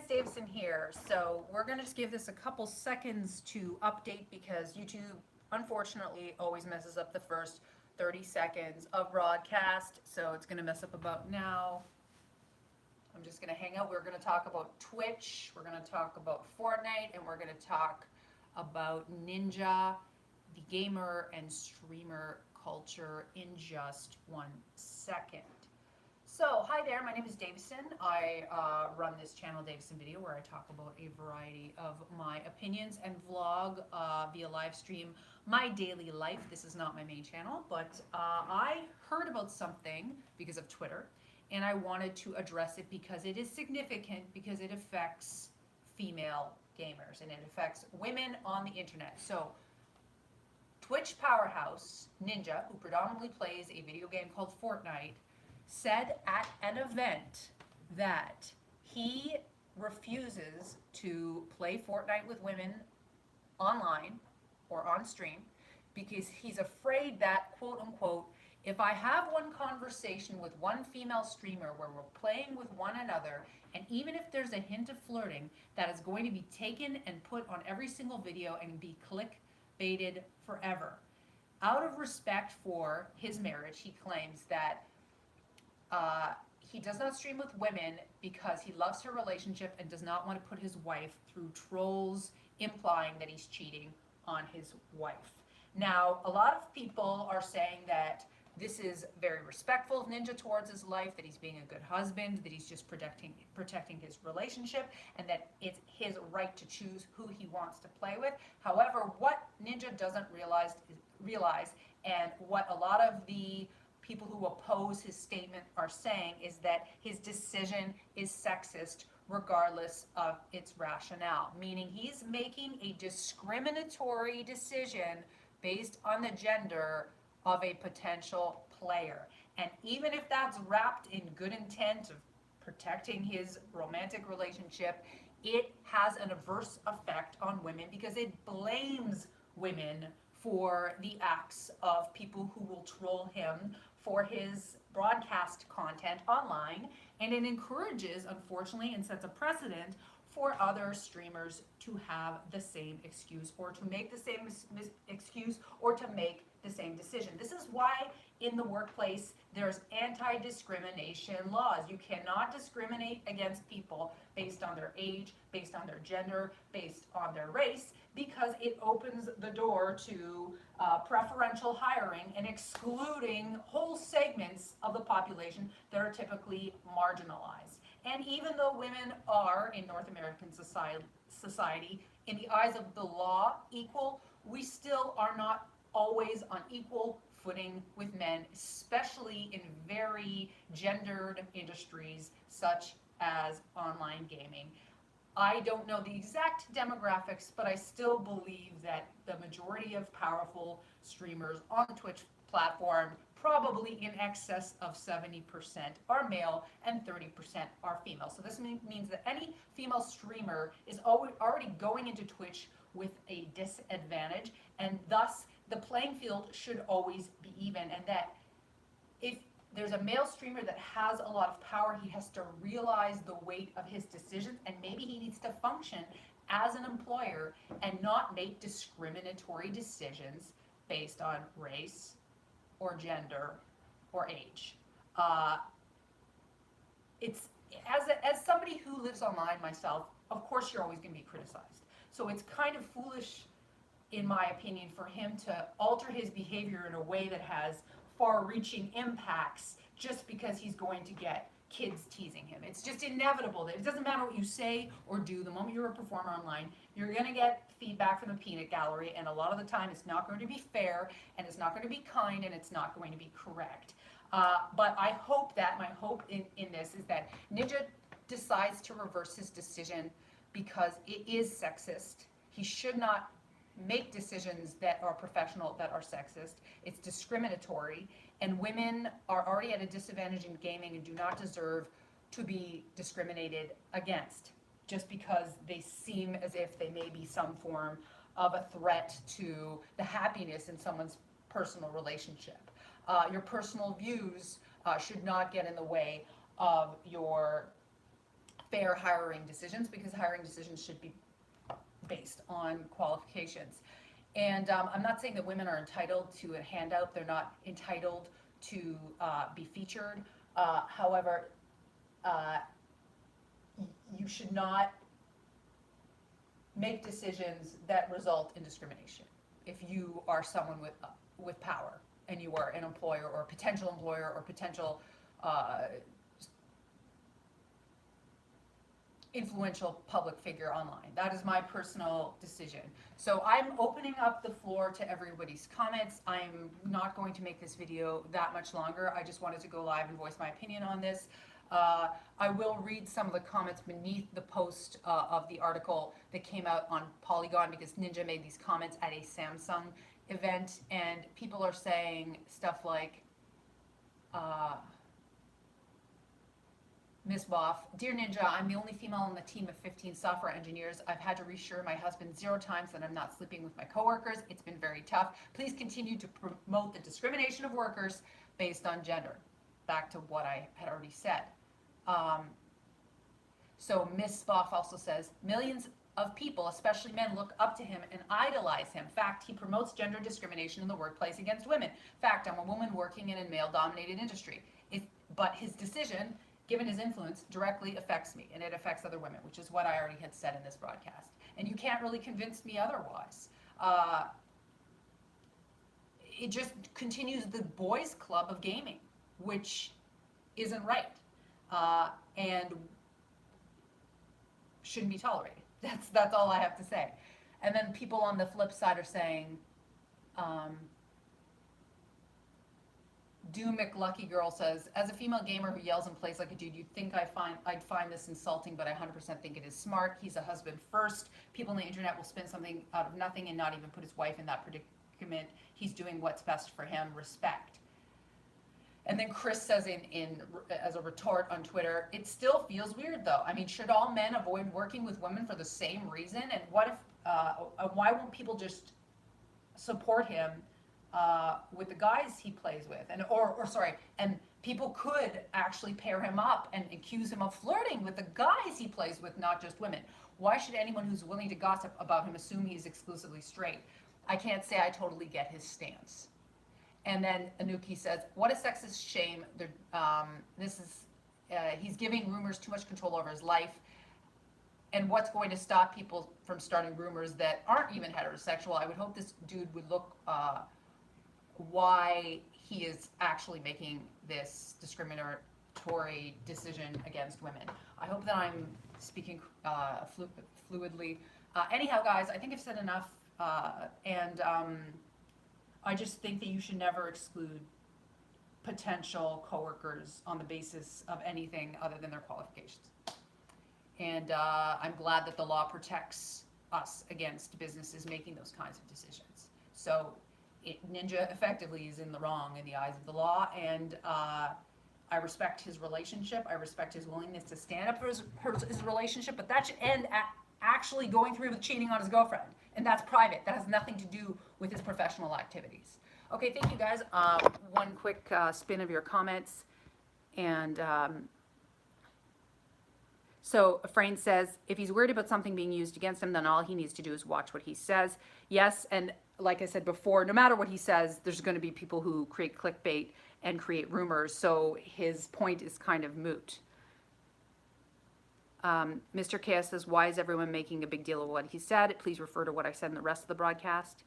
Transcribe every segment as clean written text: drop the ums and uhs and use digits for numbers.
Davison here. So we're going to just give this a couple seconds to update because YouTube unfortunately always messes up the first 30 seconds of broadcast. So it's going to mess up about now. I'm just going to hang out. We're going to talk about Twitch, we're going to talk about Fortnite, and we're going to talk about Ninja, the gamer and streamer culture in just 1 second. So, hi there, my name is Davison. I run this channel, Davison Video, where I talk about a variety of my opinions and vlog via live stream my daily life. This is not my main channel, but I heard about something because of Twitter, and I wanted to address it because it is significant, because it affects female gamers and it affects women on the internet. So, Twitch powerhouse Ninja, who predominantly plays a video game called Fortnite, said at an event that he refuses to play Fortnite with women online or on stream because he's afraid that, quote unquote, if I have one conversation with one female streamer where we're playing with one another, and even if there's a hint of flirting, that is going to be taken and put on every single video and be clickbaited forever. Out of respect for his marriage, he claims that he does not stream with women because he loves her relationship and does not want to put his wife through trolls implying that he's cheating on his wife. Now, a lot of people are saying that this is very respectful of Ninja towards his life, that he's being a good husband, that he's just protecting his relationship, and that it's his right to choose who he wants to play with. However, what Ninja doesn't realize, and what a lot of the people who oppose his statement are saying, is that his decision is sexist regardless of its rationale, meaning he's making a discriminatory decision based on the gender of a potential player. And even if that's wrapped in good intent of protecting his romantic relationship, it has an adverse effect on women because it blames women for the acts of people who will troll him for his broadcast content online, and it encourages, unfortunately, and sets a precedent for other streamers to have the same excuse or to make the same excuse or to make the same decision. This is why in the workplace there's anti-discrimination laws. You cannot discriminate against people based on their age, based on their gender, based on their race, because it opens the door to preferential hiring and excluding whole segments of the population that are typically marginalized. And even though women are, in North American society, in the eyes of the law, equal, we still are not always on equal footing with men, especially in very gendered industries such as online gaming. I don't know the exact demographics, but I still believe that the majority of powerful streamers on the Twitch platform, probably in excess of 70%, are male and 30% are female. So this means that any female streamer is already going into Twitch with a disadvantage, and thus the playing field should always be even, and that if there's a male streamer that has a lot of power, he has to realize the weight of his decisions, and maybe he needs to function as an employer and not make discriminatory decisions based on race or gender or age. It's as somebody who lives online myself, of course you're always going to be criticized. So it's kind of foolish, in my opinion, for him to alter his behavior in a way that has far-reaching impacts just because he's going to get kids teasing him. It's just inevitable that it doesn't matter what you say or do. The moment you're a performer online, you're going to get feedback from the peanut gallery, and a lot of the time it's not going to be fair, and it's not going to be kind, and it's not going to be correct. But I hope that, my hope in this is that Ninja decides to reverse his decision because it is sexist. He should not make decisions that are professional that are sexist. It's discriminatory, and women are already at a disadvantage in gaming and do not deserve to be discriminated against just because they seem as if they may be some form of a threat to the happiness in someone's personal relationship. Your personal views should not get in the way of your fair hiring decisions, because hiring decisions should be based on qualifications. And I'm not saying that women are entitled to a handout. They're not entitled to be featured. However, you should not make decisions that result in discrimination. If you are someone with power and you are an employer or a potential employer or potential influential public figure online. That is my personal decision. So I'm opening up the floor to everybody's comments. I'm not going to make this video that much longer. I just wanted to go live and voice my opinion on this. I will read some of the comments beneath the post of the article that came out on Polygon, because Ninja made these comments at a Samsung event, and people are saying stuff like, Ms. Boff, Dear Ninja, I'm the only female on the team of 15 software engineers. I've had to reassure my husband 0 times that I'm not sleeping with my coworkers. It's been very tough. Please continue to promote the discrimination of workers based on gender. Back to what I had already said. So Ms. Boff also says, millions of people, especially men, look up to him and idolize him. Fact, he promotes gender discrimination in the workplace against women. Fact, I'm a woman working in a male-dominated industry. But his decision, given his influence, directly affects me, and it affects other women, which is what I already had said in this broadcast. And you can't really convince me otherwise. It just continues the boys' club of gaming, which isn't right, and shouldn't be tolerated. That's all I have to say. And then people on the flip side are saying, Doom McLucky Girl says, as a female gamer who yells and plays like a dude, you'd think I'd find this insulting, but I 100% think it is smart. He's a husband first. People on the internet will spin something out of nothing and not even put his wife in that predicament. He's doing what's best for him. Respect. And then Chris says as a retort on Twitter, it still feels weird though. I mean, should all men avoid working with women for the same reason? And what if, why won't people just support him with the guys he plays with? And and people could actually pair him up and accuse him of flirting with the guys he plays with, not just women. Why should anyone who's willing to gossip about him assume he's exclusively straight? I can't say I totally get his stance. And then Anuki says, what a sexist shame. He's giving rumors too much control over his life. And what's going to stop people from starting rumors that aren't even heterosexual? I would hope this dude would look why he is actually making this discriminatory decision against women. I hope that I'm speaking fluidly. Anyhow, guys, I think I've said enough. I just think that you should never exclude potential coworkers on the basis of anything other than their qualifications. And I'm glad that the law protects us against businesses making those kinds of decisions. So Ninja effectively is in the wrong in the eyes of the law, and I respect his relationship. I respect his willingness to stand up for his relationship, but that should end at actually going through with cheating on his girlfriend. And that's private. That has nothing to do with his professional activities. Okay, thank you guys. One quick spin of your comments. And so Efrain says, if he's worried about something being used against him, then all he needs to do is watch what he says. Yes, and like I said before, no matter what he says, there's going to be people who create clickbait and create rumors. So his point is kind of moot. Mr. KS says, why is everyone making a big deal of what he said? Please refer to what I said in the rest of the broadcast.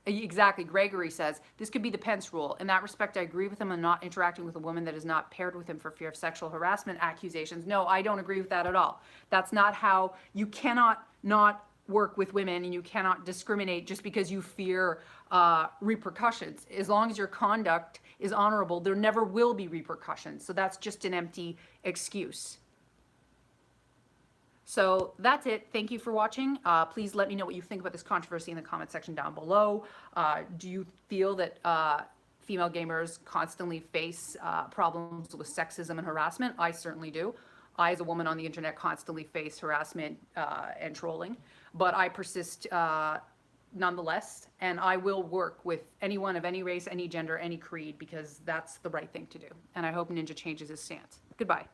Exactly. Gregory says, this could be the Pence rule. In that respect, I agree with him on not interacting with a woman that is not paired with him for fear of sexual harassment accusations. No, I don't agree with that at all. That's not how, you cannot not work with women, and you cannot discriminate just because you fear repercussions. As long as your conduct is honorable, there never will be repercussions. So that's just an empty excuse. So that's it. Thank you for watching. Please let me know what you think about this controversy in the comment section down below. Do you feel that female gamers constantly face problems with sexism and harassment? I certainly do. I, as a woman on the internet, constantly face harassment and trolling, but I persist nonetheless, and I will work with anyone of any race, any gender, any creed, because that's the right thing to do. And I hope Ninja changes his stance. Goodbye.